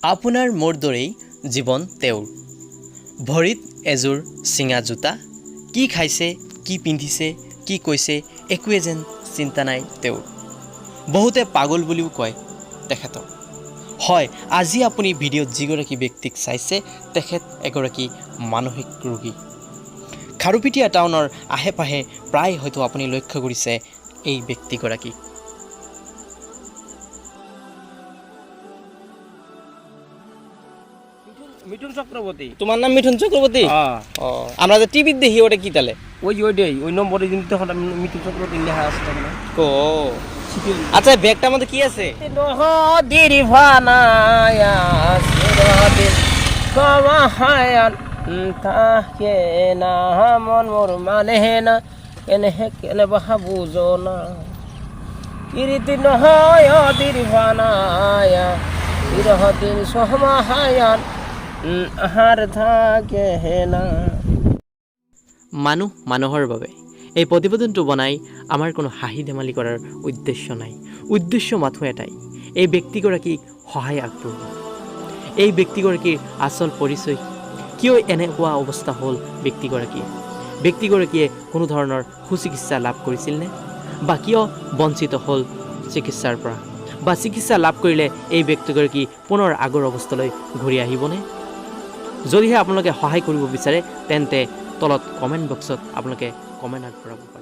আপোনাৰ মোৰ দৰেই জীৱন তেওঁৰ ভৰিত এযোৰ চিঙা জোতা কি খাইছে কি পিন্ধিছে কি কৈছে একোৱে যেন চিন্তা নাই তেওঁৰ বহুতে পাগল বুলিও কয় তেখেতক হয় আজি আপুনি ভিডিঅ'ত যিগৰাকী ব্যক্তিক চাইছে তেখেত এগৰাকী মানসিক ৰোগী খাৰুপেটীয়া টাউনৰ আহে পাহে প্ৰায় হয়তো আপুনি লক্ষ্য কৰিছে এই ব্যক্তিগৰাকীক মিঠুন চক্রবর্তী তোমার নাম মিঠুন চক্রবর্তী আমরা যে টিভিত দেখি ওটা কি তালে ওই নম্বরে কিন্তু তখন মিঠুন চক্রবর্তী লেখা আছে তখন ও আচ্ছা ব্যাগটার মধ্যে কি আছে নদীর ভানায়া সিরাদিন কমাহায়ান তাকে না মন মোর মানে না কেনে বাহা বুঝো না ইরিতি নহয় অদির ভানায়া সিরাদিন সহমাহায়ান আহার থাকে না মানুহ মানুহৰ বাবে এই প্ৰতিবেদনটো বনাই আমাৰ কোনো হাঁহি ধেমালি কৰাৰ উদ্দেশ্য নাই উদ্দেশ্য মাথো এটাই এই ব্যক্তিগৰাকীক সহায় আগবঢ়োৱা এই ব্যক্তিগৰাকীৰ আচল পৰিচয় কিয় এনেকুৱা অৱস্থা হ'ল ব্যক্তিগৰাকীয়ে কোনো ধৰণৰ সুচিকিৎসা লাভ কৰিছিল নে বা কিয় বঞ্চিত হ'ল চিকিৎসাৰ পৰা বা চিকিৎসা লাভ কৰিলে এই ব্যক্তিগৰাকী পুনৰ আগৰ অৱস্থালৈ ঘূৰি আহিবনে যদিহে আপোনালোকে সহায় কৰিব বিচাৰে তেন্তে তলত কমেণ্ট বক্সত আপোনালোকে কমেণ্ট আগবঢ়াব পাৰে